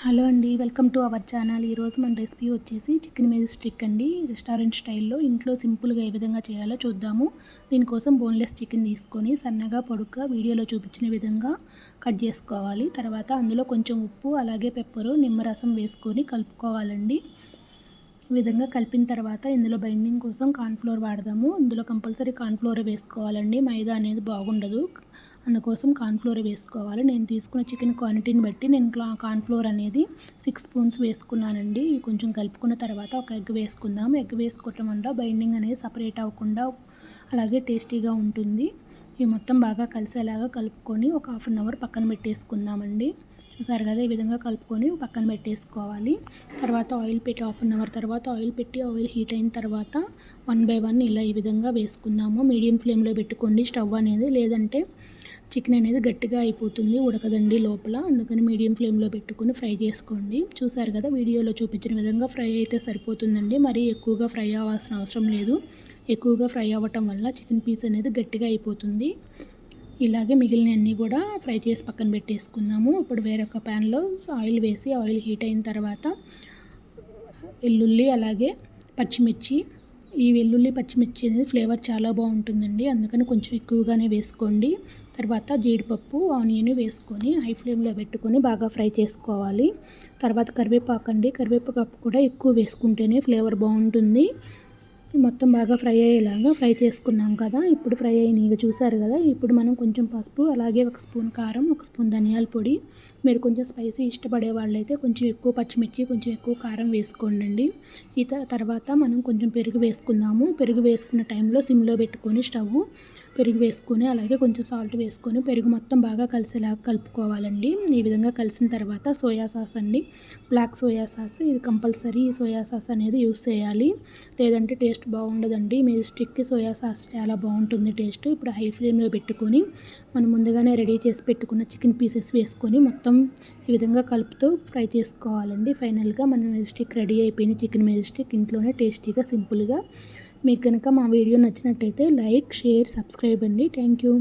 Hello అండి, welcome to our channel. ఈరోజు మన రెసిపీ వచ్చేసి చికెన్ మెజిస్టిక్ అండి. రెస్టారెంట్ స్టైల్లో ఇంట్లో సింపుల్గా ఏ విధంగా చేయాలో చూద్దాము. దీనికోసం బోన్లెస్ చికెన్ తీసుకొని సన్నగా పొడుగ్గా వీడియోలో చూపించిన విధంగా కట్ చేసుకోవాలి. తర్వాత అందులో కొంచెం ఉప్పు అలాగే పెప్పరు నిమ్మరసం వేసుకొని కలుపుకోవాలండి. ఈ విధంగా కలిపిన తర్వాత ఇందులో బైండింగ్ కోసం కార్న్ఫ్లోర్ వాడదాము. ఇందులో కంపల్సరీ కార్న్ఫ్లోర్ వేసుకోవాలండి, మైదా అనేది బాగుండదు. అందుకోసం కార్న్ఫ్లోర్ వేసుకోవాలి. నేను తీసుకున్న చికెన్ క్వాంటిటీని బట్టి నేను కార్న్ఫ్లోర్ అనేది 6 స్పూన్స్ వేసుకున్నానండి. ఇవి కొంచెం కలుపుకున్న తర్వాత ఒక ఎగ్ వేసుకుందాము. ఎగ్ వేసుకోవటం వల్ల బైండింగ్ అనేది సపరేట్ అవ్వకుండా అలాగే టేస్టీగా ఉంటుంది. ఇవి మొత్తం బాగా కలిసేలాగా కలుపుకొని ఒక హాఫ్ అన్ అవర్ పక్కన పెట్టేసుకుందామండి. చూసారు కదా, ఈ విధంగా కలుపుకొని పక్కన పెట్టేసుకోవాలి. తర్వాత ఆయిల్ పెట్టి హాఫ్ అన్ అవర్ తర్వాత ఆయిల్ హీట్ అయిన తర్వాత 1 బై 1 ఇలా ఈ విధంగా వేసుకుందాము. మీడియం ఫ్లేమ్లో పెట్టుకోండి స్టవ్ అనేది, లేదంటే చికెన్ అనేది గట్టిగా అయిపోతుంది, ఉడకదండి లోపల. అందుకని మీడియం ఫ్లేమ్లో పెట్టుకొని ఫ్రై చేసుకోండి. చూసారు కదా, వీడియోలో చూపించిన విధంగా ఫ్రై అయితే సరిపోతుందండి. మరీ ఎక్కువగా ఫ్రై అవ్వాల్సిన అవసరం లేదు. ఎక్కువగా ఫ్రై అవ్వటం వల్ల చికెన్ పీస్ అనేది గట్టిగా అయిపోతుంది. ఇలాగే మిగిలినవన్నీ కూడా ఫ్రై చేసి పక్కన పెట్టేసుకుందాము. ఇప్పుడు వేరొక ప్యాన్లో ఆయిల్ వేసి ఆయిల్ హీట్ అయిన తర్వాత వెల్లుల్లి అలాగే పచ్చిమిర్చి, ఈ వెల్లుల్లి పచ్చిమిర్చి అనేది ఫ్లేవర్ చాలా బాగుంటుందండి, అందుకని కొంచెం ఎక్కువగానే వేసుకోండి. తర్వాత జీడిపప్పు ఆనియన్ వేసుకొని హై ఫ్లేమ్లో పెట్టుకొని బాగా ఫ్రై చేసుకోవాలి. తర్వాత కరివేపాకు కూడా ఎక్కువ వేసుకుంటేనే ఫ్లేవర్ బాగుంటుంది. మొత్తం బాగా ఫ్రై అయ్యేలాగా ఫ్రై చేసుకున్నాం కదా. ఇప్పుడు ఫ్రై అయినవి చూసారు కదా. ఇప్పుడు మనం కొంచెం పసుపు అలాగే 1 స్పూన్ కారం, 1 స్పూన్ ధనియాల పొడి, మీరు కొంచెం స్పైసీ ఇష్టపడే వాళ్ళైతే కొంచెం ఎక్కువ పచ్చిమిర్చి కొంచెం ఎక్కువ కారం వేసుకోండి. ఈ తర్వాత మనం కొంచెం పెరుగు వేసుకుందాము. పెరుగు వేసుకున్న టైంలో సిమ్లో పెట్టుకొని స్టవ్, పెరుగు వేసుకొని అలాగే కొంచెం సాల్ట్ వేసుకొని పెరుగు మొత్తం బాగా కలిసేలాగా కలుపుకోవాలండి. ఈ విధంగా కలిసిన తర్వాత సోయా సాస్ అండి, బ్లాక్ సోయా సాస్, ఇది కంపల్సరీ ఈ సోయా సాస్ అనేది యూస్ చేయాలి, లేదంటే టేస్ట్ బాగుండదండి. మెజిస్టిక్కి సోయా సాస్ చాలా బాగుంటుంది టేస్ట్. ఇప్పుడు హై ఫ్లేమ్లో పెట్టుకొని మనం ముందుగానే రెడీ చేసి పెట్టుకున్న చికెన్ పీసెస్ వేసుకొని మొత్తం ఈ విధంగా కలుపుతూ ఫ్రై చేసుకోవాలండి. ఫైనల్గా మన మెజిస్టిక్ రెడీ అయిపోయింది. చికెన్ మెజిస్టిక్ ఇంట్లోనే టేస్టీగా సింపుల్గా. మీకు కనుక మా వీడియో నచ్చినట్టయితే లైక్, షేర్, సబ్స్క్రైబ్ అండి. Thank you.